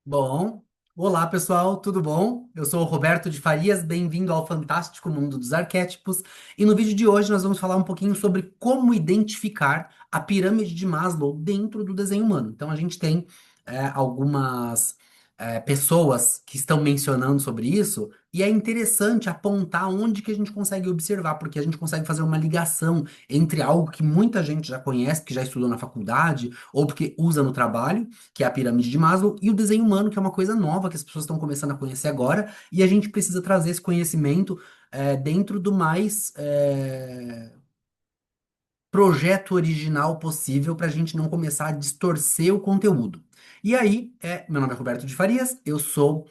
Bom, olá pessoal, tudo bom? Eu sou o Roberto de Farias, bem-vindo ao fantástico mundo dos arquétipos. E no vídeo de hoje nós vamos falar um pouquinho sobre como identificar a pirâmide de Maslow dentro do desenho humano. Então a gente tem algumas pessoas que estão mencionando sobre isso, e é interessante apontar onde que a gente consegue observar, porque a gente consegue fazer uma ligação entre algo que muita gente já conhece, que já estudou na faculdade, ou porque usa no trabalho, que é a pirâmide de Maslow, e o desenho humano, que é uma coisa nova que as pessoas estão começando a conhecer agora, e a gente precisa trazer esse conhecimento dentro do mais projeto original possível para a gente não começar a distorcer o conteúdo. E aí, meu nome é Roberto de Farias, eu sou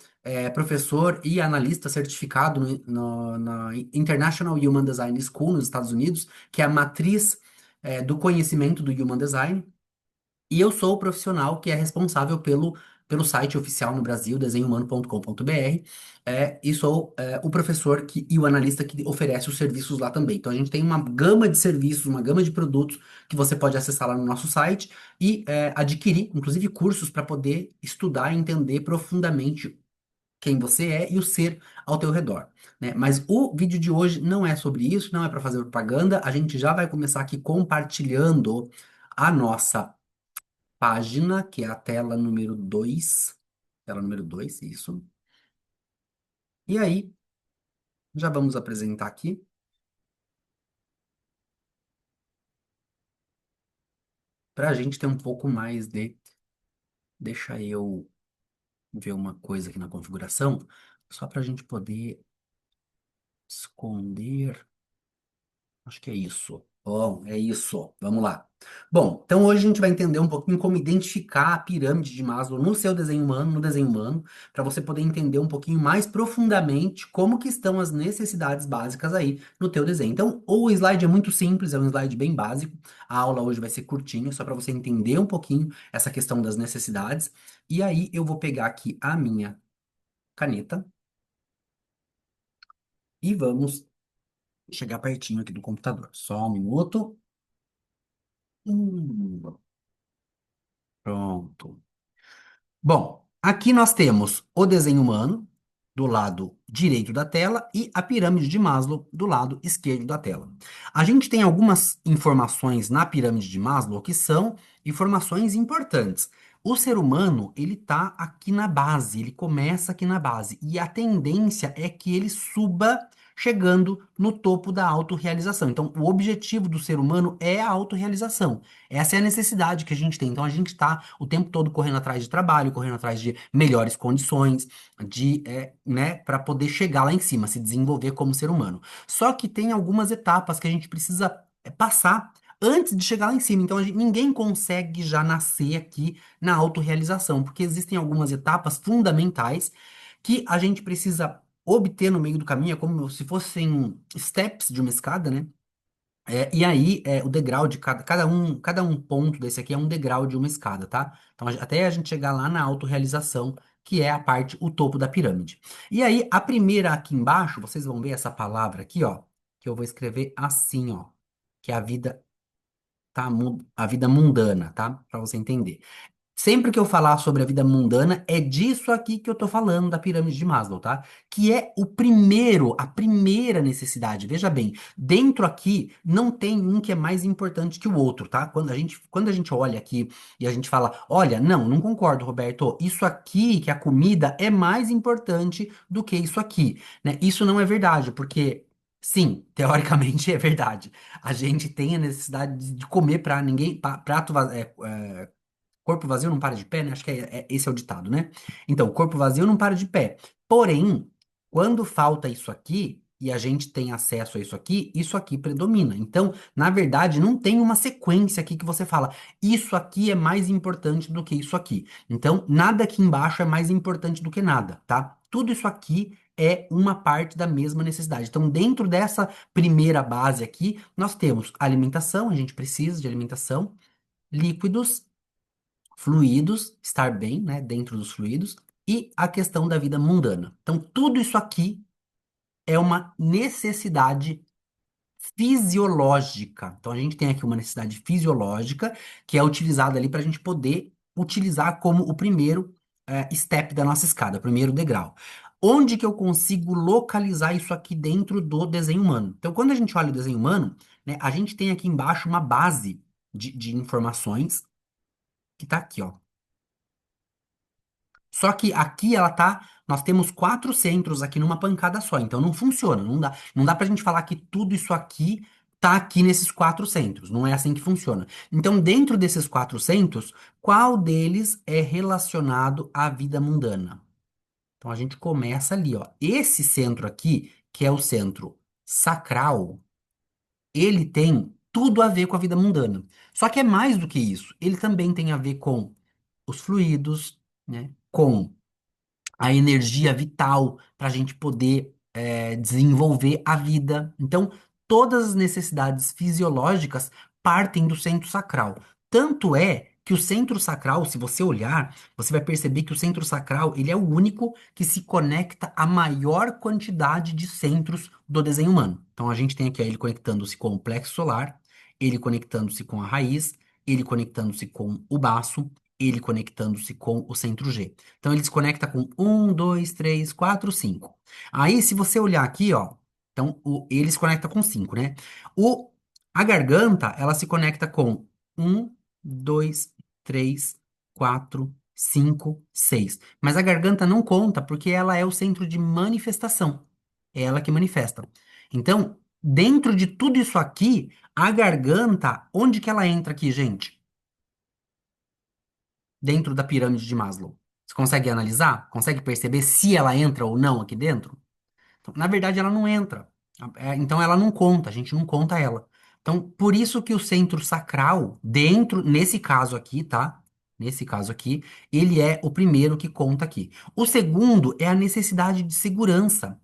professor e analista certificado na International Human Design School nos Estados Unidos, que é a matriz do conhecimento do Human Design. E eu sou o profissional que é responsável pelo site oficial no Brasil, desenhumano.com.br, e sou o professor e o analista que oferece os serviços lá também. Então a gente tem uma gama de serviços, uma gama de produtos que você pode acessar lá no nosso site e adquirir, inclusive cursos para poder estudar e entender profundamente quem você é e o ser ao teu redor, né? Mas o vídeo de hoje não é sobre isso, não é para fazer propaganda. A gente já vai começar aqui compartilhando a nossa página, que é a tela número 2, tela número 2, isso. E aí, já vamos apresentar aqui, para a gente ter um pouco mais de. Deixa eu ver uma coisa aqui na configuração, só para a gente poder esconder. Acho que é isso. Bom, é isso. Vamos lá. Bom, então hoje a gente vai entender um pouquinho como identificar a pirâmide de Maslow no seu desenho humano, no desenho humano, para você poder entender um pouquinho mais profundamente como que estão as necessidades básicas aí no teu desenho. Então, o slide é muito simples, é um slide bem básico. A aula hoje vai ser curtinha, só para você entender um pouquinho essa questão das necessidades. E aí eu vou pegar aqui a minha caneta e vamos chegar pertinho aqui do computador. Só um minuto. Hum. Pronto. Bom, aqui nós temos o desenho humano do lado direito da tela e a pirâmide de Maslow do lado esquerdo da tela. A gente tem algumas informações na pirâmide de Maslow que são informações importantes. O ser humano, ele tá aqui na base, ele começa aqui na base e a tendência é que ele suba chegando no topo da autorrealização. Então, o objetivo do ser humano é a autorrealização. Essa é a necessidade que a gente tem. Então, a gente está o tempo todo correndo atrás de trabalho, correndo atrás de melhores condições, né, para poder chegar lá em cima, se desenvolver como ser humano. Só que tem algumas etapas que a gente precisa passar antes de chegar lá em cima. Então, ninguém consegue já nascer aqui na autorrealização, porque existem algumas etapas fundamentais que a gente precisa obter no meio do caminho, é como se fossem steps de uma escada, né? E aí, o degrau de cada um ponto desse aqui é um degrau de uma escada, tá? Então, até a gente chegar lá na autorrealização, que é a parte, o topo da pirâmide. E aí, a primeira aqui embaixo, vocês vão ver essa palavra aqui, ó, que eu vou escrever assim, ó, que é a vida, tá? A vida mundana, tá? Para você entender. Sempre que eu falar sobre a vida mundana, é disso aqui que eu tô falando da pirâmide de Maslow, tá? Que é a primeira necessidade. Veja bem, dentro aqui não tem um que é mais importante que o outro, tá? Quando a gente olha aqui e a gente fala, olha, não concordo, Roberto, isso aqui, que é a comida, é mais importante do que isso aqui, né? Isso não é verdade, porque sim, teoricamente é verdade. A gente tem a necessidade de comer para ninguém, prato vazio, corpo vazio não para de pé, né? Acho que esse é o ditado, né? Então, corpo vazio não para de pé. Porém, quando falta isso aqui e a gente tem acesso a isso aqui predomina. Então, na verdade, não tem uma sequência aqui que você fala, isso aqui é mais importante do que isso aqui. Então, nada aqui embaixo é mais importante do que nada, tá? Tudo isso aqui é uma parte da mesma necessidade. Então, dentro dessa primeira base aqui, nós temos alimentação, a gente precisa de alimentação, líquidos, fluidos, estar bem, né, dentro dos fluidos, e a questão da vida mundana. Então, tudo isso aqui é uma necessidade fisiológica. Então, a gente tem aqui uma necessidade fisiológica que é utilizada ali para a gente poder utilizar como o primeiro. step da nossa escada, primeiro degrau. Onde que eu consigo localizar isso aqui dentro do desenho humano? Então, quando a gente olha o desenho humano, né, a gente tem aqui embaixo uma base de informações que tá aqui, ó. Só que aqui ela tá. Nós temos quatro centros aqui numa pancada só, então não funciona, não dá pra gente falar que tudo isso aqui tá aqui nesses quatro centros, não é assim que funciona. Então, dentro desses quatro centros, qual deles é relacionado à vida mundana? Então a gente começa ali, ó. Esse centro aqui, que é o centro sacral, ele tem tudo a ver com a vida mundana. Só que é mais do que isso. Ele também tem a ver com os fluidos, né? Com a energia vital para a gente poder desenvolver a vida. Então, todas as necessidades fisiológicas partem do centro sacral. Tanto é que o centro sacral, se você olhar, você vai perceber que o centro sacral, ele é o único que se conecta à maior quantidade de centros do desenho humano. Então, a gente tem aqui ó, ele conectando-se com o plexo solar, ele conectando-se com a raiz, ele conectando-se com o baço, ele conectando-se com o centro G. Então ele se conecta com um, dois, três, quatro, cinco. Aí, se você olhar aqui, ó, então ele se conecta com cinco, né? O, a garganta, ela se conecta com um, dois, três, quatro, cinco, seis. Mas a garganta não conta porque ela é o centro de manifestação. É ela que manifesta. Então, dentro de tudo isso aqui, a garganta, onde que ela entra aqui, gente? Dentro da pirâmide de Maslow. Você consegue analisar? Consegue perceber se ela entra ou não aqui dentro? Então, na verdade, ela não entra. Então, ela não conta, a gente não conta ela. Então, por isso que o centro sacral, dentro, nesse caso aqui, tá? Nesse caso aqui, ele é o primeiro que conta aqui. O segundo é a necessidade de segurança,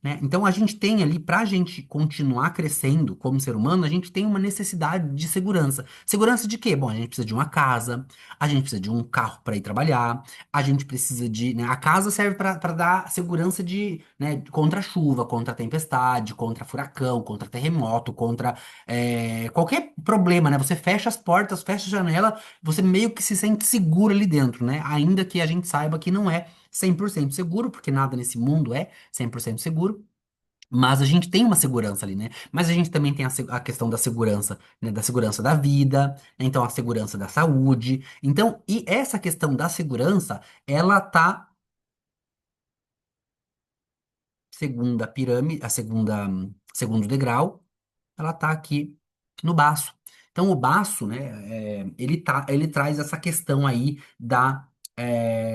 né? Então, a gente tem ali, para a gente continuar crescendo como ser humano, a gente tem uma necessidade de segurança. Segurança de quê? Bom, a gente precisa de uma casa, a gente precisa de um carro para ir trabalhar, a gente precisa de, né, a casa serve para dar segurança de, né, contra chuva, contra tempestade, contra furacão, contra terremoto, contra qualquer problema, né? Você fecha as portas, fecha a janela, você meio que se sente seguro ali dentro, né? Ainda que a gente saiba que não é 100% seguro, porque nada nesse mundo é 100% seguro. Mas a gente tem uma segurança ali, né? Mas a gente também tem a questão da segurança, né? Da segurança da vida, né? Então a segurança da saúde. Então, e essa questão da segurança, ela tá segunda pirâmide, a segunda, segundo degrau, ela tá aqui no baço. Então, o baço, né, ele traz essa questão aí da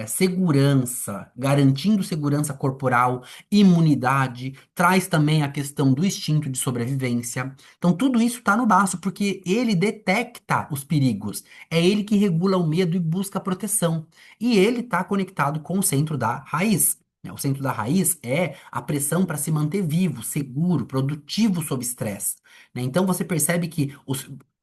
segurança, garantindo segurança corporal, imunidade, traz também a questão do instinto de sobrevivência. Então, tudo isso está no baço, porque ele detecta os perigos, é ele que regula o medo e busca a proteção. E ele está conectado com o centro da raiz, né? O centro da raiz é a pressão para se manter vivo, seguro, produtivo sob estresse, né? Então você percebe que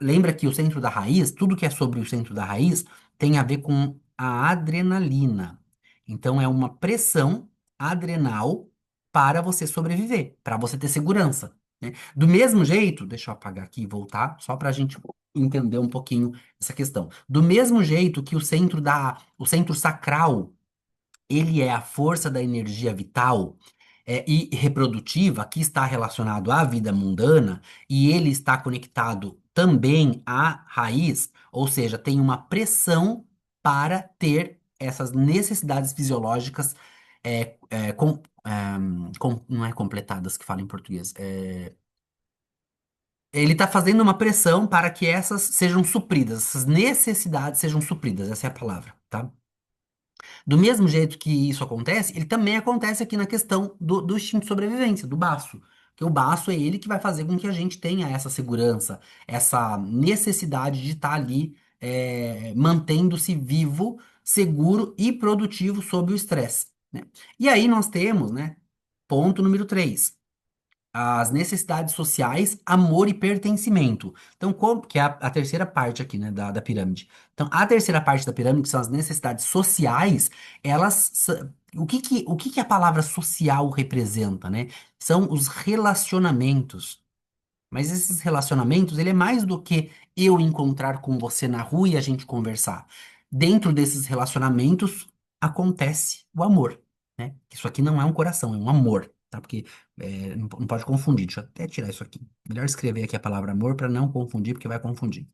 lembra que o centro da raiz, tudo que é sobre o centro da raiz tem a ver com a adrenalina. Então é uma pressão adrenal para você sobreviver, para você ter segurança, né? Do mesmo jeito, deixa eu apagar aqui e voltar, só para a gente entender um pouquinho essa questão. Do mesmo jeito que o centro sacral ele é a força da energia vital e reprodutiva que está relacionado à vida mundana e ele está conectado também à raiz, ou seja, tem uma pressão para ter essas necessidades fisiológicas não é completadas que fala em português. Ele está fazendo uma pressão para que essas sejam supridas, essas necessidades sejam supridas, essa é a palavra, tá? Do mesmo jeito que isso acontece, ele também acontece aqui na questão do instinto de sobrevivência, do baço. Porque o baço é ele que vai fazer com que a gente tenha essa segurança, essa necessidade de estar ali mantendo-se vivo, seguro e produtivo sob o estresse, né? E aí nós temos, né, ponto número 3 as necessidades sociais, amor e pertencimento. Então, que é a terceira parte aqui, né, da pirâmide. Então, a terceira parte da pirâmide, que são as necessidades sociais, o que que a palavra social representa, né? São os relacionamentos. Mas esses relacionamentos, ele é mais do que eu encontrar com você na rua e a gente conversar. Dentro desses relacionamentos, acontece o amor, né? Isso aqui não é um coração, é um amor, tá? Porque não pode confundir. Deixa eu até tirar isso aqui. Melhor escrever aqui a palavra amor para não confundir, porque vai confundir.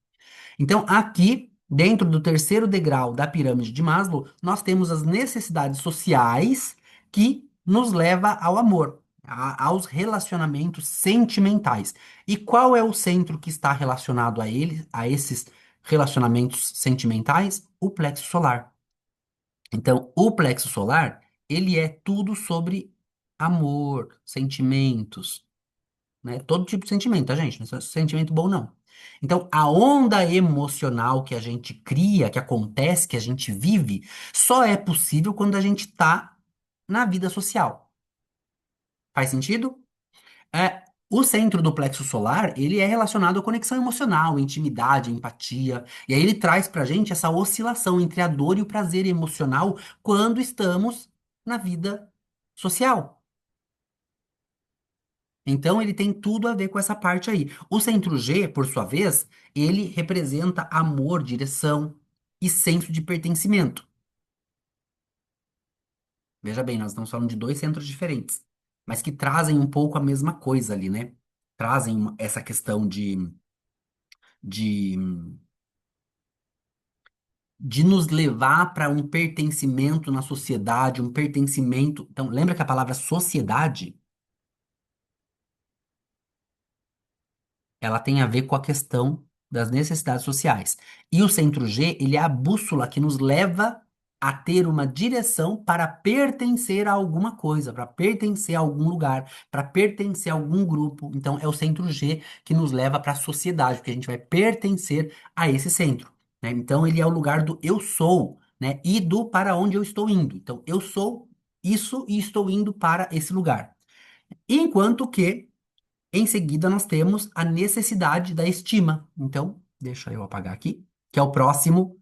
Então, aqui, dentro do terceiro degrau da pirâmide de Maslow, nós temos as necessidades sociais que nos leva ao amor, aos relacionamentos sentimentais. E qual é o centro que está relacionado a ele, a esses relacionamentos sentimentais? O plexo solar. Então, o plexo solar, ele é tudo sobre amor, sentimentos, né? Todo tipo de sentimento, tá, gente? Não é só sentimento bom, não. Então, a onda emocional que a gente cria, que acontece, que a gente vive, só é possível quando a gente tá na vida social. Faz sentido? O centro do plexo solar, ele é relacionado à conexão emocional, intimidade, empatia. E aí ele traz pra gente essa oscilação entre a dor e o prazer emocional quando estamos na vida social. Então, ele tem tudo a ver com essa parte aí. O centro G, por sua vez, ele representa amor, direção e senso de pertencimento. Veja bem, nós estamos falando de dois centros diferentes, mas que trazem um pouco a mesma coisa ali, né? Trazem essa questão de, de nos levar para um pertencimento na sociedade, um pertencimento. Então, lembra que a palavra sociedade ela tem a ver com a questão das necessidades sociais. E o centro G, ele é a bússola que nos leva a ter uma direção para pertencer a alguma coisa, para pertencer a algum lugar, para pertencer a algum grupo. Então, é o centro G que nos leva para a sociedade, porque a gente vai pertencer a esse centro, né? Então, ele é o lugar do eu sou, né? E do para onde eu estou indo. Então, eu sou isso e estou indo para esse lugar. Enquanto que em seguida, nós temos a necessidade da estima. Então, deixa eu apagar aqui, que é o próximo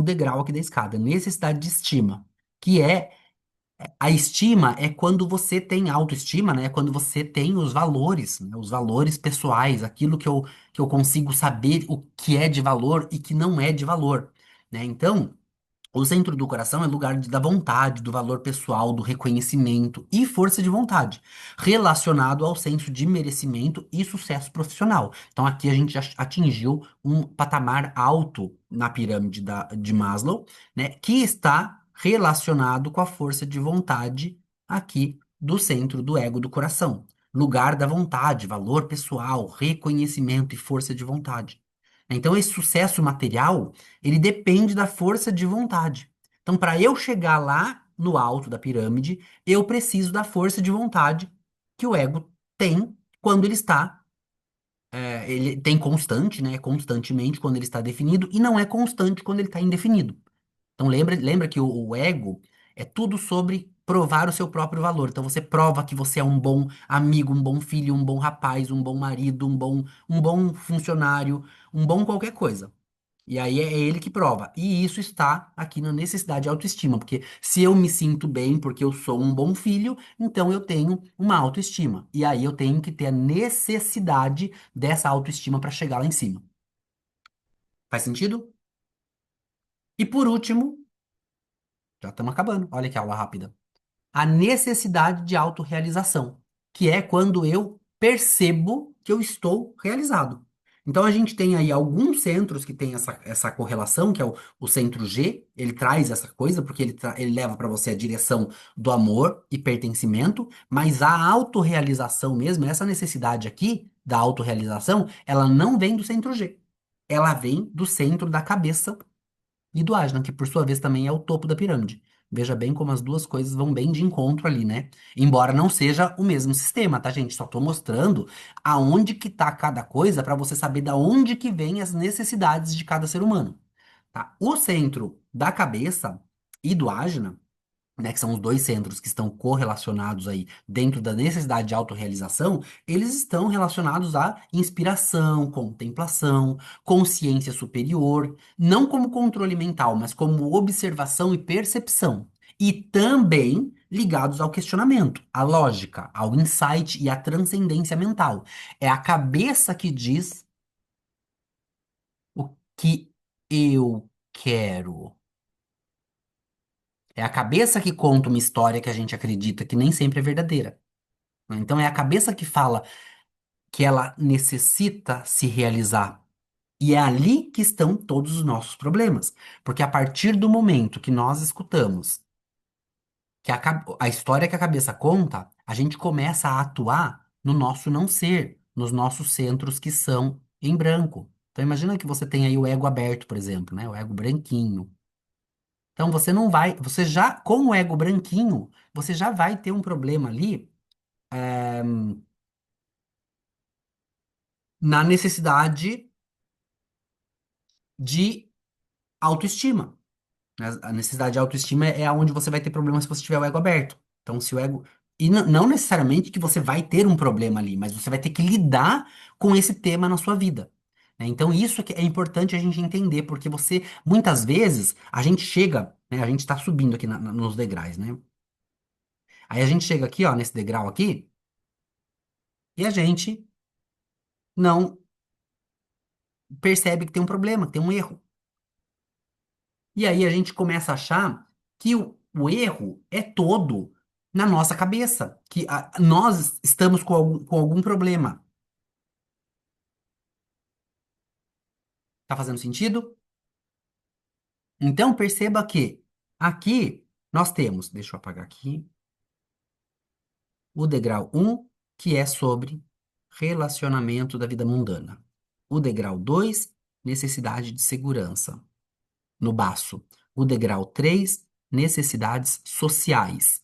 degrau aqui da escada, necessidade de estima, que é a estima é quando você tem autoestima, né? É quando você tem os valores, né? Os valores pessoais, aquilo que eu consigo saber o que é de valor e que não é de valor, né? Então, o centro do coração é lugar da vontade, do valor pessoal, do reconhecimento e força de vontade, relacionado ao senso de merecimento e sucesso profissional. Então, aqui a gente já atingiu um patamar alto na pirâmide de Maslow, né, que está relacionado com a força de vontade aqui do centro do ego do coração. Lugar da vontade, valor pessoal, reconhecimento e força de vontade. Então, esse sucesso material ele depende da força de vontade. Então, para eu chegar lá no alto da pirâmide, eu preciso da força de vontade que o ego tem quando ele está, ele tem constante, né? Constantemente quando ele está definido e não é constante quando ele está indefinido. Então, lembra que o ego é tudo sobre provar o seu próprio valor. Então, você prova que você é um bom amigo, um bom filho, um bom rapaz, um bom marido, um bom funcionário, um bom qualquer coisa. E aí é ele que prova. E isso está aqui na necessidade de autoestima, porque se eu me sinto bem porque eu sou um bom filho, então eu tenho uma autoestima. E aí eu tenho que ter a necessidade dessa autoestima para chegar lá em cima. Faz sentido? E por último, já estamos acabando. Olha que aula rápida. A necessidade de autorrealização, que é quando eu percebo que eu estou realizado. Então a gente tem aí alguns centros que tem essa correlação, que é o centro G, ele traz essa coisa, porque ele leva para você a direção do amor e pertencimento, mas a autorrealização mesmo, essa necessidade aqui da autorrealização, ela não vem do centro G. Ela vem do centro da cabeça e do Ajna, que por sua vez também é o topo da pirâmide. Veja bem como as duas coisas vão bem de encontro ali, né? Embora não seja o mesmo sistema, tá, gente? Só tô mostrando aonde que tá cada coisa para você saber da onde que vem as necessidades de cada ser humano, tá? O centro da cabeça e do Ajna, né, que são os dois centros que estão correlacionados aí dentro da necessidade de autorrealização, eles estão relacionados à inspiração, contemplação, consciência superior, não como controle mental, mas como observação e percepção. E também ligados ao questionamento, à lógica, ao insight e à transcendência mental. É a cabeça que diz o que eu quero. É a cabeça que conta uma história que a gente acredita que nem sempre é verdadeira, né? Então é a cabeça que fala que ela necessita se realizar. E é ali que estão todos os nossos problemas. Porque a partir do momento que nós escutamos que a história que a cabeça conta, a gente começa a atuar no nosso não ser, nos nossos centros que são em branco. Então imagina que você tem aí o ego aberto, por exemplo, né? O ego branquinho. Então você não vai, você já, com o ego branquinho, você já vai ter um problema ali, na necessidade de autoestima, né? A necessidade de autoestima é aonde você vai ter problema se você tiver o ego aberto. Então, se o ego. E não necessariamente que você vai ter um problema ali, mas você vai ter que lidar com esse tema na sua vida, né? Então, isso que é importante a gente entender, porque você, muitas vezes, a gente chega, né? A gente está subindo aqui nos degraus, né? Aí a gente chega aqui, ó, nesse degrau aqui, e a gente não percebe que tem um problema, que tem um erro. E aí a gente começa a achar que o erro é todo na nossa cabeça, que nós estamos com algum problema. Tá fazendo sentido? Então perceba que aqui nós temos, deixa eu apagar aqui, o degrau um que é sobre relacionamento da vida mundana. O degrau 2 necessidade de segurança, no baço. O degrau 3 necessidades sociais,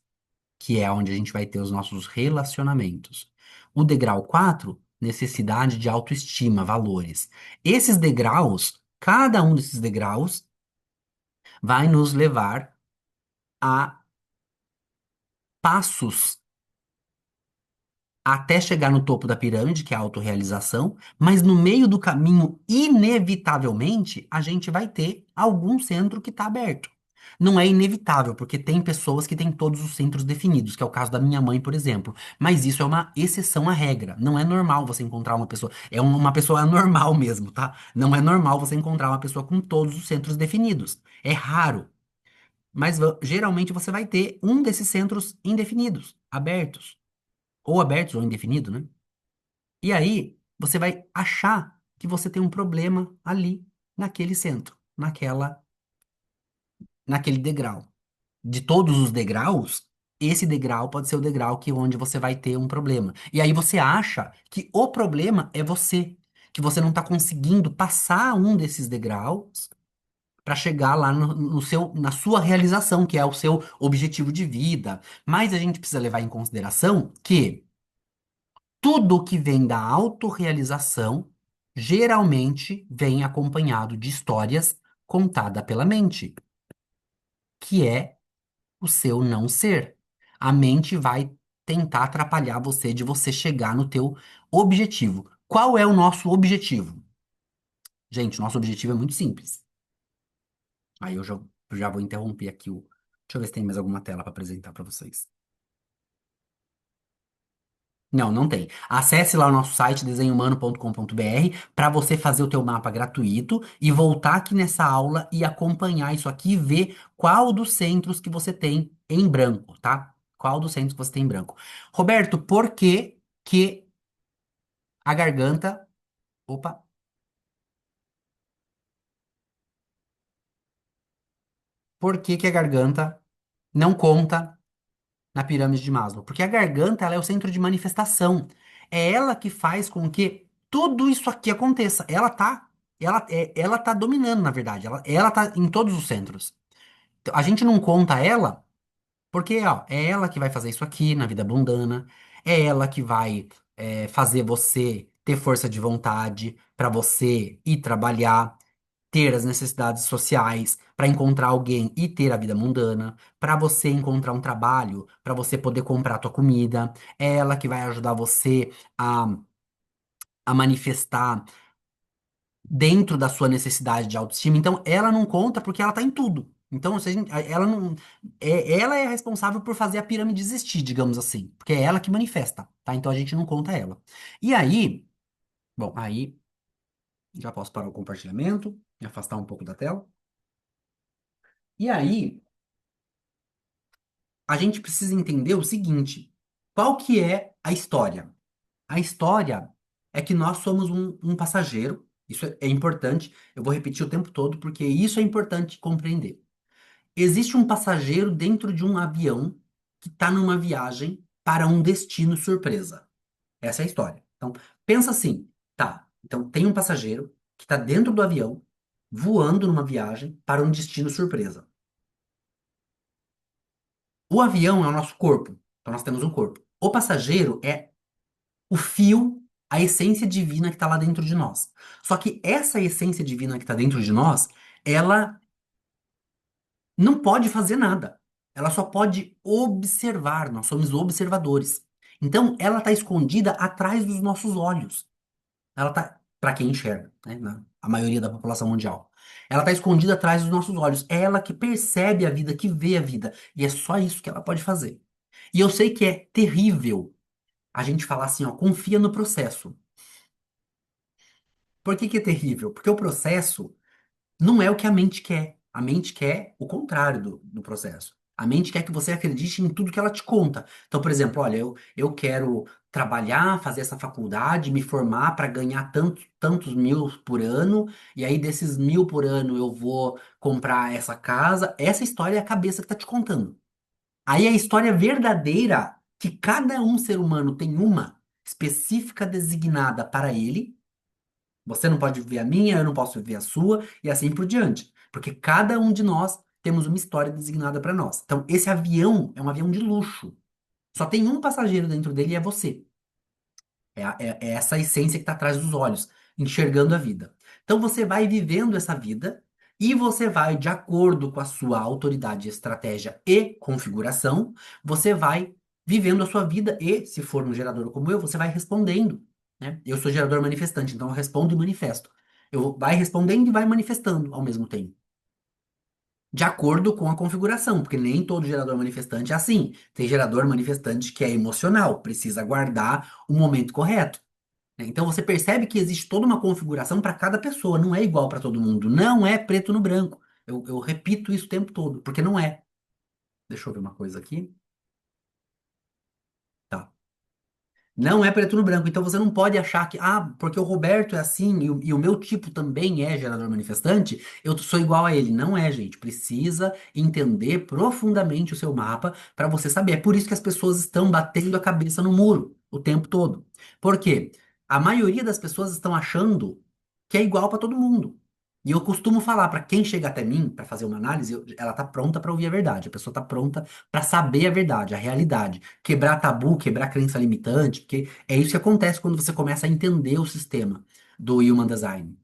que é onde a gente vai ter os nossos relacionamentos. O degrau 4 necessidade de autoestima, valores. Esses degraus, cada um desses degraus, vai nos levar a passos até chegar no topo da pirâmide, que é a autorrealização, mas no meio do caminho, inevitavelmente, a gente vai ter algum centro que está aberto. Não é inevitável, porque tem pessoas que têm todos os centros definidos, que é o caso da minha mãe, por exemplo. Mas isso é uma exceção à regra. Não é normal você encontrar uma pessoa. É uma pessoa anormal mesmo, tá? Não é normal você encontrar uma pessoa com todos os centros definidos. É raro. Mas geralmente você vai ter um desses centros indefinidos, abertos. Ou abertos ou indefinido, né? E aí, você vai achar que você tem um problema ali, naquele centro, naquele degrau. De todos os degraus, esse degrau pode ser o degrau que onde você vai ter um problema. E aí você acha que o problema é você, que você não está conseguindo passar um desses degraus para chegar lá no seu, na sua realização, que é o seu objetivo de vida. Mas a gente precisa levar em consideração que tudo que vem da autorrealização geralmente vem acompanhado de histórias contadas pela mente, que é o seu não ser. A mente vai tentar atrapalhar você de você chegar no teu objetivo. Qual é o nosso objetivo? Gente, nosso objetivo é muito simples. Aí eu já vou interromper aqui o. Deixa eu ver se tem mais alguma tela para apresentar para vocês. Não, não tem. Acesse lá o nosso site desenhumano.com.br para você fazer o teu mapa gratuito e voltar aqui nessa aula e acompanhar isso aqui e ver qual dos centros que você tem em branco, tá? Qual dos centros que você tem em branco. Roberto, por que que a garganta, opa, por que que a garganta não conta na pirâmide de Maslow? Porque a garganta, ela é o centro de manifestação. É ela que faz com que tudo isso aqui aconteça. Ela tá dominando, na verdade. Ela tá em todos os centros. Então, a gente não conta ela porque, ó, é ela que vai fazer isso aqui na vida mundana. É ela que vai fazer você ter força de vontade para você ir trabalhar, ter as necessidades sociais, para encontrar alguém e ter a vida mundana, para você encontrar um trabalho, para você poder comprar a tua comida. É ela que vai ajudar você a, a manifestar dentro da sua necessidade de autoestima. Então, ela não conta porque ela tá em tudo. Então, se a gente, ela não, ela é a responsável por fazer a pirâmide existir, digamos assim, porque é ela que manifesta, tá? Então a gente não conta ela. E aí, bom, aí já posso parar o compartilhamento, me afastar um pouco da tela. E aí a gente precisa entender o seguinte: qual que é a história? A história é que nós somos um passageiro. Isso é importante. Eu vou repetir o tempo todo porque isso é importante compreender. Existe um passageiro dentro de um avião que está numa viagem para um destino surpresa. Essa é a história. Então, pensa assim, tá? Então, tem um passageiro que está dentro do avião, voando numa viagem para um destino surpresa. O avião é o nosso corpo. Então, nós temos um corpo. O passageiro é o fio, a essência divina que está lá dentro de nós. Só que essa essência divina que está dentro de nós, ela não pode fazer nada. Ela só pode observar. Nós somos observadores. Então, ela está escondida atrás dos nossos olhos. Ela tá, para quem enxerga, né, a maioria da população mundial. Ela tá escondida atrás dos nossos olhos. É ela que percebe a vida, que vê a vida. E é só isso que ela pode fazer. E eu sei que é terrível a gente falar assim, ó, confia no processo. Por que que é terrível? Porque o processo não é o que a mente quer. A mente quer o contrário do processo. A mente quer que você acredite em tudo que ela te conta. Então, por exemplo, olha, eu quero trabalhar, fazer essa faculdade, me formar para ganhar tantos mil por ano, e aí desses mil por ano eu vou comprar essa casa. Essa história é a cabeça que está te contando. Aí a história verdadeira, que cada um ser humano tem uma específica designada para ele. Você não pode viver a minha, eu não posso viver a sua, e assim por diante. Porque cada um de nós temos uma história designada para nós. Então, esse avião é um avião de luxo. Só tem um passageiro dentro dele e é você. É essa essência que está atrás dos olhos, enxergando a vida. Então você vai vivendo essa vida e você vai, de acordo com a sua autoridade, estratégia e configuração, você vai vivendo a sua vida e, se for um gerador como eu, você vai respondendo, né? Eu sou gerador manifestante, então eu respondo e manifesto. Eu vai respondendo e vai manifestando ao mesmo tempo. De acordo com a configuração, porque nem todo gerador manifestante é assim. Tem gerador manifestante que é emocional, precisa aguardar o momento correto, né? Então você percebe que existe toda uma configuração para cada pessoa, não é igual para todo mundo, não é preto no branco. Eu repito isso o tempo todo, porque não é. Deixa eu ver uma coisa aqui. Tá. Não é preto no branco, então você não pode achar que, porque o Roberto é assim e o meu tipo também é gerador manifestante, eu sou igual a ele. Não é, gente. Precisa entender profundamente o seu mapa para você saber. É por isso que as pessoas estão batendo a cabeça no muro o tempo todo. Por quê? A maioria das pessoas estão achando que é igual para todo mundo. E eu costumo falar para quem chega até mim para fazer uma análise, ela tá pronta para ouvir a verdade. A pessoa tá pronta para saber a verdade, a realidade, quebrar tabu, quebrar crença limitante, porque é isso que acontece quando você começa a entender o sistema do Human Design.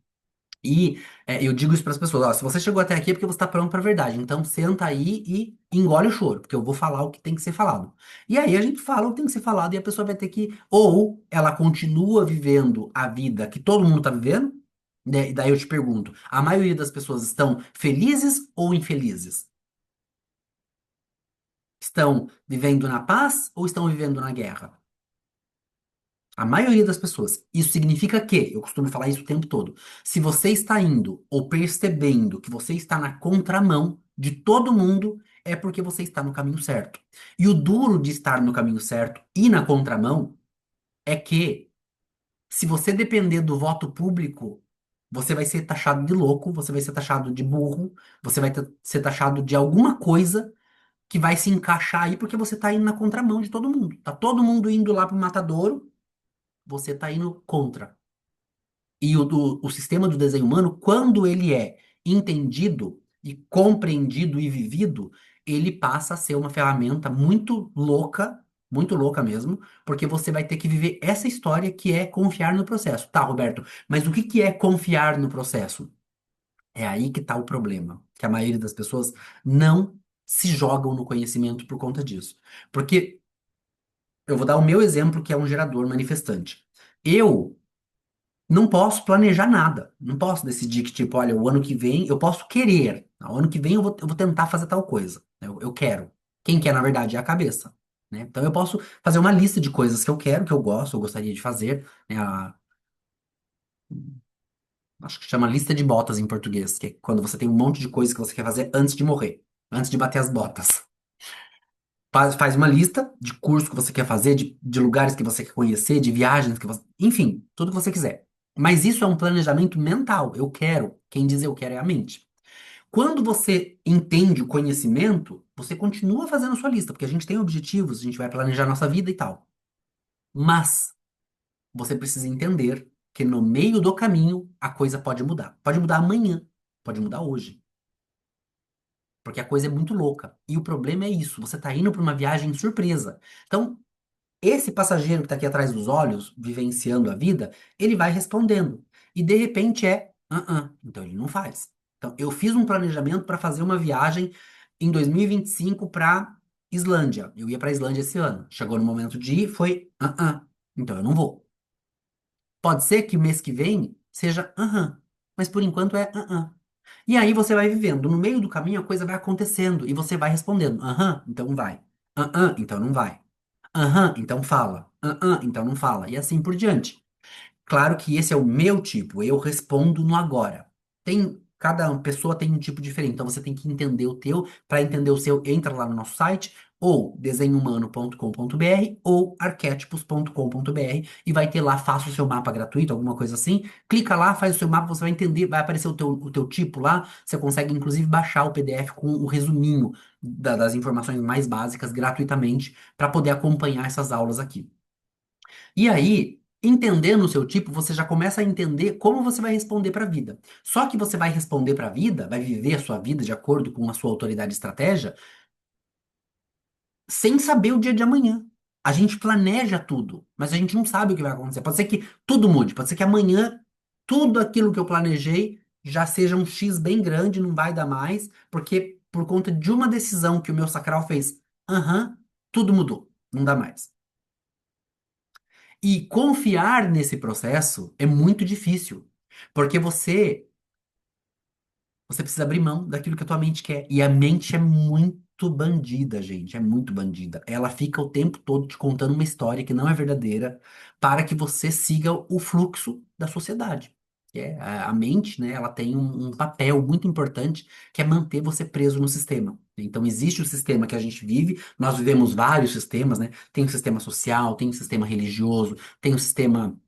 E eu digo isso para as pessoas, ó, se você chegou até aqui é porque você está pronto para a verdade, então senta aí e engole o choro, porque eu vou falar o que tem que ser falado. E aí a gente fala o que tem que ser falado e a pessoa vai ter que, ou ela continua vivendo a vida que todo mundo está vivendo, né? E daí eu te pergunto, a maioria das pessoas estão felizes ou infelizes? Estão vivendo na paz ou estão vivendo na guerra? A maioria das pessoas. Isso significa que, eu costumo falar isso o tempo todo, se você está indo ou percebendo que você está na contramão de todo mundo, é porque você está no caminho certo. E o duro de estar no caminho certo e na contramão é que, se você depender do voto público, você vai ser taxado de louco, você vai ser taxado de burro, você vai ser taxado de alguma coisa que vai se encaixar aí porque você está indo na contramão de todo mundo. Tá todo mundo indo lá pro matadouro, você está indo contra. E o sistema do desenho humano, quando ele é entendido e compreendido e vivido, ele passa a ser uma ferramenta muito louca mesmo, porque você vai ter que viver essa história que é confiar no processo. Tá, Roberto, mas o que que é confiar no processo? É aí que está o problema, que a maioria das pessoas não se jogam no conhecimento por conta disso. Porque eu vou dar o meu exemplo, que é um gerador manifestante. Eu não posso planejar nada. Não posso decidir que, tipo, olha, o ano que vem eu posso querer. O ano que vem eu vou tentar fazer tal coisa. Eu quero. Quem quer, na verdade, é a cabeça, né? Então eu posso fazer uma lista de coisas que eu quero, que eu gosto, eu gostaria de fazer, né? Acho que chama lista de botas em português, que é quando você tem um monte de coisas que você quer fazer antes de morrer, antes de bater as botas. Faz uma lista de cursos que você quer fazer, de lugares que você quer conhecer, de viagens que você. Enfim, tudo que você quiser. Mas isso é um planejamento mental. Eu quero. Quem diz eu quero é a mente. Quando você entende o conhecimento, você continua fazendo a sua lista, porque a gente tem objetivos, a gente vai planejar nossa vida e tal. Mas você precisa entender que no meio do caminho a coisa pode mudar. Pode mudar amanhã, pode mudar hoje, porque a coisa é muito louca. E o problema é isso, você está indo para uma viagem surpresa. Então, esse passageiro que está aqui atrás dos olhos, vivenciando a vida, ele vai respondendo. E de repente é, então ele não faz. Então, eu fiz um planejamento para fazer uma viagem em 2025 para Islândia. Eu ia para Islândia esse ano. Chegou no momento de ir, foi, então eu não vou. Pode ser que o mês que vem seja, mas por enquanto é, E aí você vai vivendo. No meio do caminho a coisa vai acontecendo e você vai respondendo, então vai. Então não vai. Então fala. Então não fala. E assim por diante. Claro que esse é o meu tipo, eu respondo no agora. Cada pessoa tem um tipo diferente, então você tem que entender o teu. Para entender o seu, entra lá no nosso site, ou desenhumano.com.br ou arquétipos.com.br e vai ter lá, faça o seu mapa gratuito, alguma coisa assim. Clica lá, faz o seu mapa, você vai entender, vai aparecer o teu tipo lá. Você consegue inclusive baixar o PDF com o resuminho das informações mais básicas gratuitamente para poder acompanhar essas aulas aqui. E aí, entendendo o seu tipo, você já começa a entender como você vai responder para a vida. Só que você vai responder para a vida, vai viver a sua vida de acordo com a sua autoridade e estratégia, sem saber o dia de amanhã. A gente planeja tudo, mas a gente não sabe o que vai acontecer. Pode ser que tudo mude, pode ser que amanhã tudo aquilo que eu planejei já seja um X bem grande, não vai dar mais, porque por conta de uma decisão que o meu sacral fez, tudo mudou, não dá mais. E confiar nesse processo é muito difícil, porque você precisa abrir mão daquilo que a tua mente quer. E a mente é muito bandida, gente, é muito bandida. Ela fica o tempo todo te contando uma história que não é verdadeira para que você siga o fluxo da sociedade. A mente, né, ela tem um papel muito importante que é manter você preso no sistema. Então, existe o sistema que a gente vive, nós vivemos vários sistemas, né? Tem o sistema social, tem o sistema religioso, tem o sistema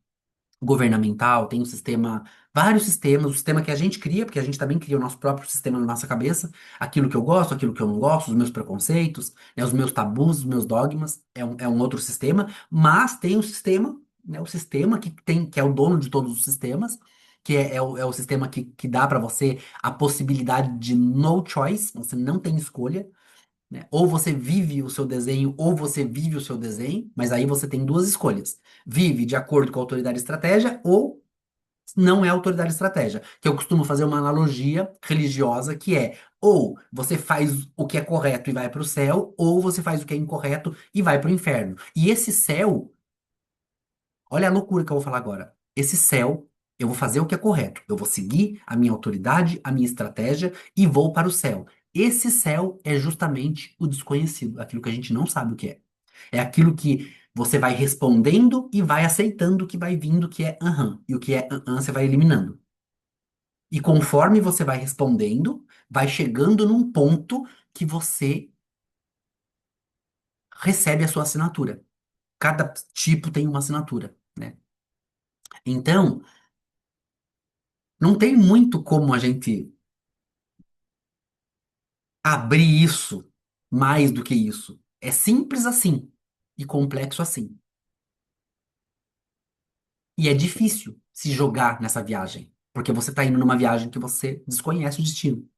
governamental, tem um sistema, vários sistemas, o sistema que a gente cria, porque a gente também cria o nosso próprio sistema na nossa cabeça, aquilo que eu gosto, aquilo que eu não gosto, os meus preconceitos, né, os meus tabus, os meus dogmas, é um outro sistema, mas tem o sistema, né, o sistema que é o dono de todos os sistemas, que é o sistema que dá para você a possibilidade de no choice, você não tem escolha, né? Ou você vive o seu desenho, ou você vive o seu desenho, mas aí você tem duas escolhas. Vive de acordo com a autoridade e estratégia, ou não é autoridade e estratégia. Que eu costumo fazer uma analogia religiosa, que é ou você faz o que é correto e vai para o céu, ou você faz o que é incorreto e vai para o inferno. E esse céu, olha a loucura que eu vou falar agora. Esse céu, eu vou fazer o que é correto. Eu vou seguir a minha autoridade, a minha estratégia e vou para o céu. Esse céu é justamente o desconhecido, aquilo que a gente não sabe o que é. É aquilo que você vai respondendo e vai aceitando o que vai vindo, que é e o que é você vai eliminando. E conforme você vai respondendo, vai chegando num ponto que você recebe a sua assinatura. Cada tipo tem uma assinatura, né? Então, não tem muito como a gente abrir isso mais do que isso. É simples assim e complexo assim. E é difícil se jogar nessa viagem, porque você está indo numa viagem que você desconhece o destino.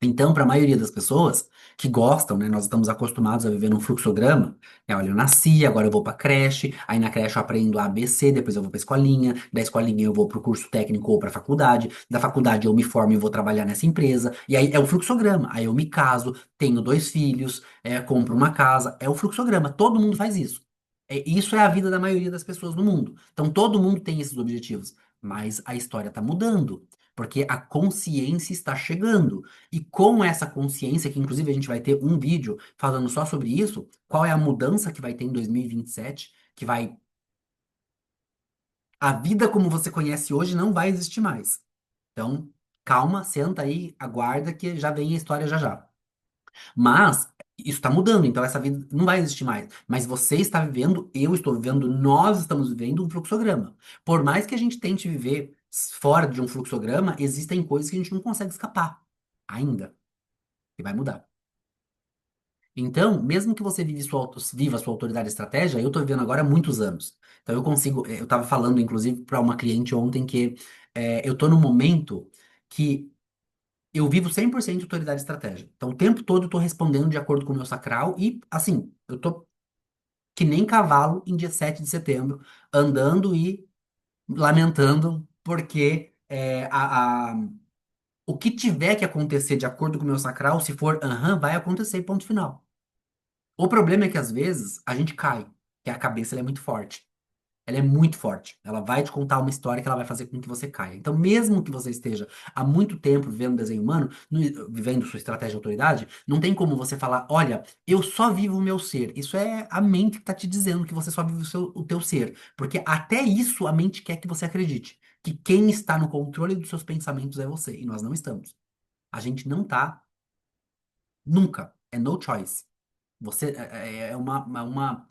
Então, para a maioria das pessoas que gostam, né, nós estamos acostumados a viver num fluxograma. Olha, eu nasci, agora eu vou para creche, aí na creche eu aprendo A, B, C, depois eu vou para escolinha, da escolinha eu vou para o curso técnico ou para a faculdade, da faculdade eu me formo e vou trabalhar nessa empresa, e aí é o fluxograma. Aí eu me caso, tenho dois filhos, compro uma casa, é o fluxograma. Todo mundo faz isso. Isso é a vida da maioria das pessoas no mundo. Então, todo mundo tem esses objetivos, mas a história está mudando. Porque a consciência está chegando. E com essa consciência, que inclusive a gente vai ter um vídeo falando só sobre isso, qual é a mudança que vai ter em 2027, que vai. A vida como você conhece hoje não vai existir mais. Então, calma, senta aí, aguarda que já vem a história já já. Mas Isso está mudando, então essa vida não vai existir mais. Mas você está vivendo, eu estou vivendo, nós estamos vivendo um fluxograma. Por mais que a gente tente viver fora de um fluxograma, existem coisas que a gente não consegue escapar ainda, e vai mudar. Então, mesmo que você viva sua autoridade e estratégia, eu estou vivendo agora há muitos anos. Então, eu consigo. Eu estava falando, inclusive, para uma cliente ontem que eu estou num momento que eu vivo 100% de autoridade e estratégia. Então, o tempo todo eu estou respondendo de acordo com o meu sacral e, assim, eu tô que nem cavalo em dia 7 de setembro, andando e lamentando, porque o que tiver que acontecer de acordo com o meu sacral, se for aham, vai acontecer, ponto final. O problema é que às vezes a gente cai, que a cabeça ela é muito forte. Ela é muito forte. Ela vai te contar uma história que ela vai fazer com que você caia. Então, mesmo que você esteja há muito tempo vivendo desenho humano, vivendo sua estratégia de autoridade, não tem como você falar, olha, eu só vivo o meu ser. Isso é a mente que está te dizendo que você só vive o teu ser. Porque até isso a mente quer que você acredite. Que quem está no controle dos seus pensamentos é você. E nós não estamos. A gente não tá nunca. É no choice. Você é uma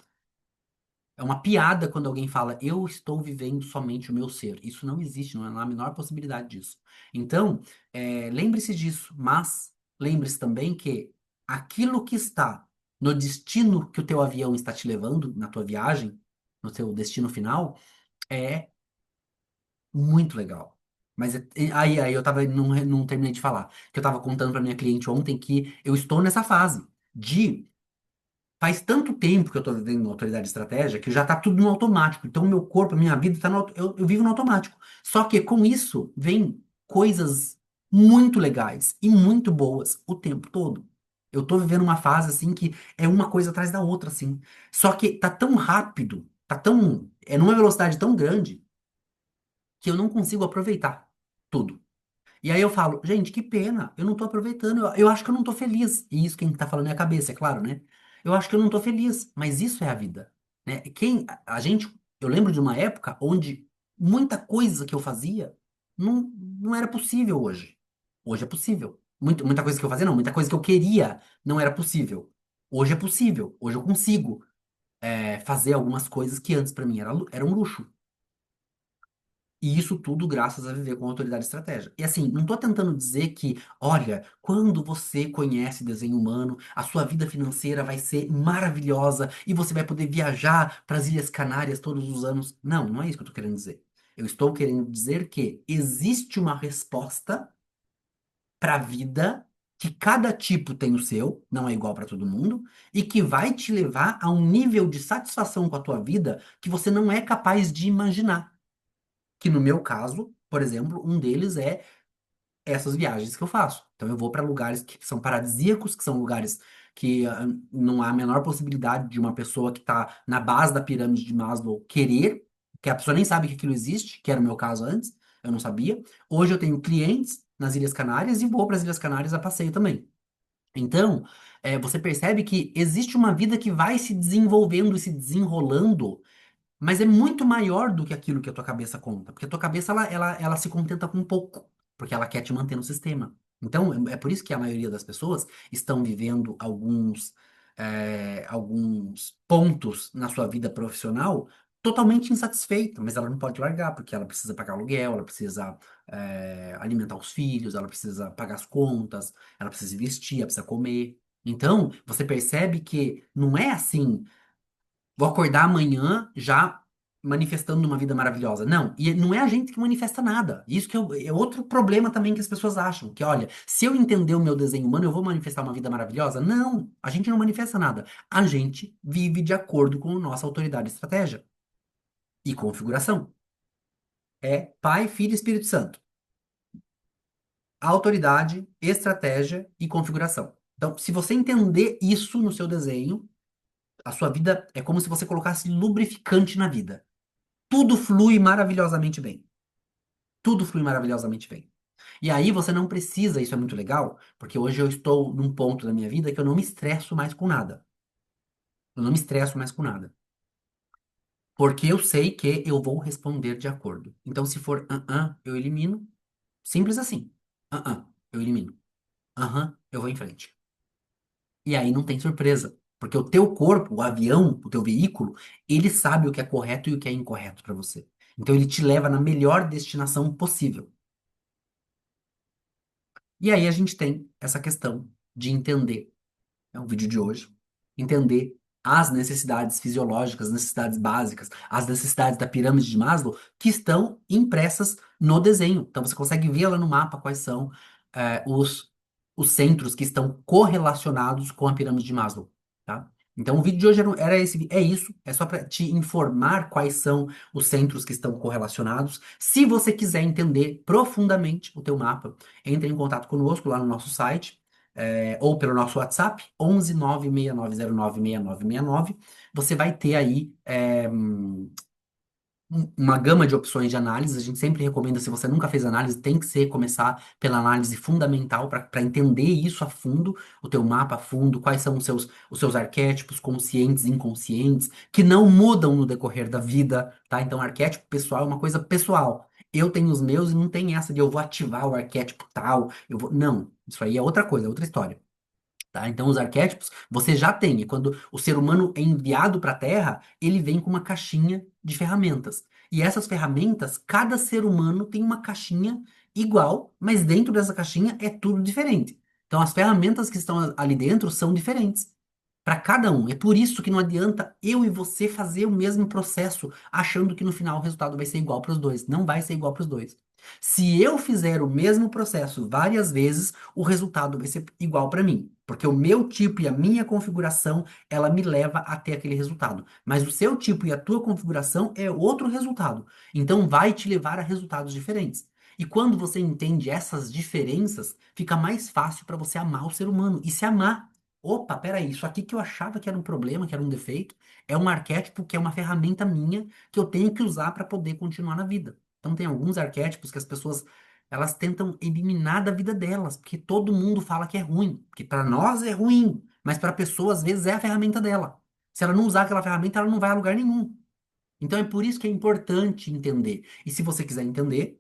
piada quando alguém fala, eu estou vivendo somente o meu ser. Isso não existe, não há a menor possibilidade disso. Então, lembre-se disso, mas lembre-se também que aquilo que está no destino que o teu avião está te levando, na tua viagem, no teu destino final, é muito legal. Mas aí eu tava, não terminei de falar, que eu tava contando para minha cliente ontem que eu estou nessa fase de faz tanto tempo que eu tô vivendo na autoridade e estratégia que já tá tudo no automático. Então, o meu corpo, a minha vida tá eu vivo no automático. Só que com isso vem coisas muito legais e muito boas o tempo todo. Eu tô vivendo uma fase assim que é uma coisa atrás da outra, assim. Só que tá tão rápido, é numa velocidade tão grande que eu não consigo aproveitar tudo. E aí eu falo, gente, que pena, eu não tô aproveitando, eu acho que eu não tô feliz. E isso quem tá falando é a cabeça, é claro, né? Eu acho que eu não tô feliz, mas isso é a vida, né? A gente, eu lembro de uma época onde muita coisa que eu fazia não era possível hoje. Hoje é possível. Muita coisa que eu fazia, não, muita coisa que eu queria não era possível. Hoje é possível, hoje eu consigo fazer algumas coisas que antes pra mim era um luxo. E isso tudo graças a viver com autoridade e estratégia. E assim, não estou tentando dizer que, olha, quando você conhece desenho humano, a sua vida financeira vai ser maravilhosa e você vai poder viajar para as Ilhas Canárias todos os anos. Não, não é isso que eu estou querendo dizer. Eu estou querendo dizer que existe uma resposta para a vida, que cada tipo tem o seu, não é igual para todo mundo, e que vai te levar a um nível de satisfação com a tua vida que você não é capaz de imaginar. Que no meu caso, por exemplo, um deles é essas viagens que eu faço. Então eu vou para lugares que são paradisíacos, que são lugares que não há a menor possibilidade de uma pessoa que está na base da pirâmide de Maslow querer, que a pessoa nem sabe que aquilo existe, que era o meu caso antes, eu não sabia. Hoje eu tenho clientes nas Ilhas Canárias e vou para as Ilhas Canárias a passeio também. Então, você percebe que existe uma vida que vai se desenvolvendo e se desenrolando, mas é muito maior do que aquilo que a tua cabeça conta. Porque a tua cabeça, ela se contenta com pouco. Porque ela quer te manter no sistema. Então, é por isso que a maioria das pessoas estão vivendo alguns pontos na sua vida profissional totalmente insatisfeita. Mas ela não pode largar, porque ela precisa pagar aluguel, ela precisa alimentar os filhos, ela precisa pagar as contas, ela precisa vestir, ela precisa comer. Então, você percebe que não é assim. Vou acordar amanhã já manifestando uma vida maravilhosa. Não, e não é a gente que manifesta nada. Isso que é outro problema também que as pessoas acham, que olha, se eu entender o meu desenho humano, eu vou manifestar uma vida maravilhosa? Não, a gente não manifesta nada. A gente vive de acordo com a nossa autoridade e estratégia e configuração. É Pai, Filho e Espírito Santo. Autoridade, estratégia e configuração. Então, se você entender isso no seu desenho, a sua vida é como se você colocasse lubrificante na vida. Tudo flui maravilhosamente bem. Tudo flui maravilhosamente bem. E aí você não precisa, isso é muito legal, porque hoje eu estou num ponto da minha vida que eu não me estresso mais com nada. Eu não me estresso mais com nada. Porque eu sei que eu vou responder de acordo. Então, se for eu elimino. Simples assim. Eu elimino. Eu vou em frente. E aí não tem surpresa. Porque o teu corpo, o avião, o teu veículo, ele sabe o que é correto e o que é incorreto para você. Então ele te leva na melhor destinação possível. E aí a gente tem essa questão de entender, é um vídeo de hoje, entender as necessidades fisiológicas, as necessidades básicas, as necessidades da pirâmide de Maslow que estão impressas no desenho. Então você consegue ver lá no mapa quais são os centros que estão correlacionados com a pirâmide de Maslow, tá? Então o vídeo de hoje era esse, é isso, é só para te informar quais são os centros que estão correlacionados. Se você quiser entender profundamente o teu mapa, entre em contato conosco lá no nosso site ou pelo nosso WhatsApp, 11 96909 6969. Você vai ter aí uma gama de opções de análise. A gente sempre recomenda, se você nunca fez análise, tem que ser começar pela análise fundamental para entender isso a fundo, o teu mapa a fundo, quais são os seus arquétipos conscientes e inconscientes, que não mudam no decorrer da vida, tá? Então, arquétipo pessoal é uma coisa pessoal. Eu tenho os meus e não tem essa de eu vou ativar o arquétipo tal, eu vou. Não, isso aí é outra coisa, é outra história. Tá? Então, os arquétipos você já tem. E quando o ser humano é enviado para a Terra, ele vem com uma caixinha de ferramentas. E essas ferramentas, cada ser humano tem uma caixinha igual, mas dentro dessa caixinha é tudo diferente. Então, as ferramentas que estão ali dentro são diferentes para cada um. É por isso que não adianta eu e você fazer o mesmo processo, achando que no final o resultado vai ser igual para os dois. Não vai ser igual para os dois. Se eu fizer o mesmo processo várias vezes, o resultado vai ser igual para mim, porque o meu tipo e a minha configuração, ela me leva até aquele resultado. Mas o seu tipo e a tua configuração é outro resultado. Então vai te levar a resultados diferentes. E quando você entende essas diferenças, fica mais fácil para você amar o ser humano e se amar. Opa, peraí, isso aqui que eu achava que era um problema, que era um defeito, é um arquétipo que é uma ferramenta minha que eu tenho que usar para poder continuar na vida. Então tem alguns arquétipos que as pessoas elas tentam eliminar da vida delas, porque todo mundo fala que é ruim, porque para nós é ruim, mas para a pessoa às vezes é a ferramenta dela. Se ela não usar aquela ferramenta, ela não vai a lugar nenhum. Então é por isso que é importante entender. E se você quiser entender,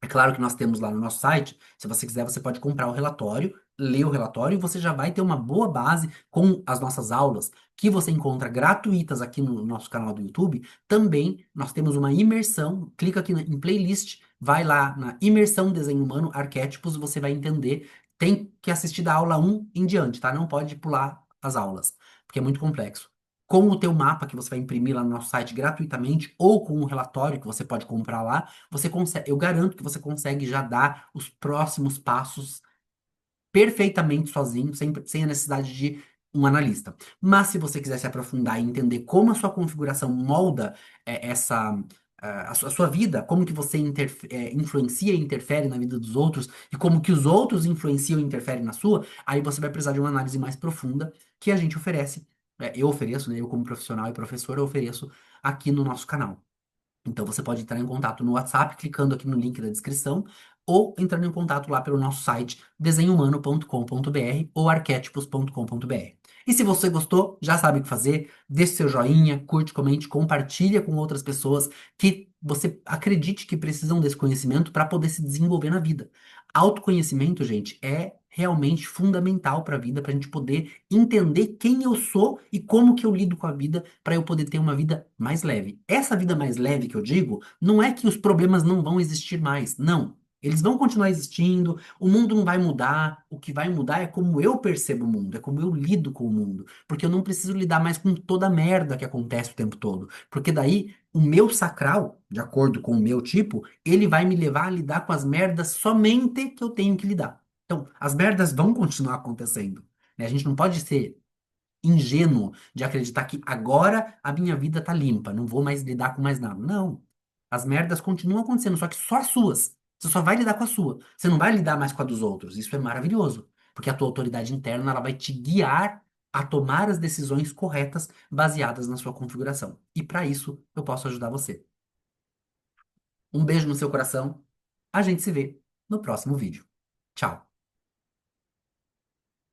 é claro que nós temos lá no nosso site. Se você quiser, você pode comprar o relatório, ler o relatório e você já vai ter uma boa base com as nossas aulas, que você encontra gratuitas aqui no nosso canal do YouTube. Também nós temos uma imersão. Clica aqui em playlist, vai lá na imersão desenho humano, arquétipos, você vai entender. Tem que assistir da aula um em diante, tá? Não pode pular as aulas, porque é muito complexo. Com o teu mapa que você vai imprimir lá no nosso site gratuitamente, ou com o relatório que você pode comprar lá, você consegue, eu garanto que você consegue já dar os próximos passos perfeitamente sozinho, sem a necessidade de um analista. Mas se você quiser se aprofundar e entender como a sua configuração molda a sua vida, como que você influencia e interfere na vida dos outros e como que os outros influenciam e interferem na sua, aí você vai precisar de uma análise mais profunda que a gente oferece. Eu ofereço, né? Eu como profissional e professor, eu ofereço aqui no nosso canal. Então você pode entrar em contato no WhatsApp, clicando aqui no link da descrição, ou entrando em contato lá pelo nosso site desenhumano.com.br ou arquétipos.com.br. E se você gostou, já sabe o que fazer, deixe seu joinha, curte, comente, compartilha com outras pessoas que você acredite que precisam desse conhecimento para poder se desenvolver na vida. Autoconhecimento, gente, é realmente fundamental para a vida, para a gente poder entender quem eu sou e como que eu lido com a vida para eu poder ter uma vida mais leve. Essa vida mais leve que eu digo, não é que os problemas não vão existir mais, não. Eles vão continuar existindo, o mundo não vai mudar, o que vai mudar é como eu percebo o mundo, é como eu lido com o mundo, porque eu não preciso lidar mais com toda a merda que acontece o tempo todo, porque daí o meu sacral, de acordo com o meu tipo, ele vai me levar a lidar com as merdas somente que eu tenho que lidar. Então, as merdas vão continuar acontecendo, né? A gente não pode ser ingênuo de acreditar que agora a minha vida tá limpa, não vou mais lidar com mais nada. Não. As merdas continuam acontecendo, só que só as suas. Você só vai lidar com a sua. Você não vai lidar mais com a dos outros. Isso é maravilhoso, porque a tua autoridade interna ela vai te guiar a tomar as decisões corretas baseadas na sua configuração. E para isso eu posso ajudar você. Um beijo no seu coração. A gente se vê no próximo vídeo. Tchau.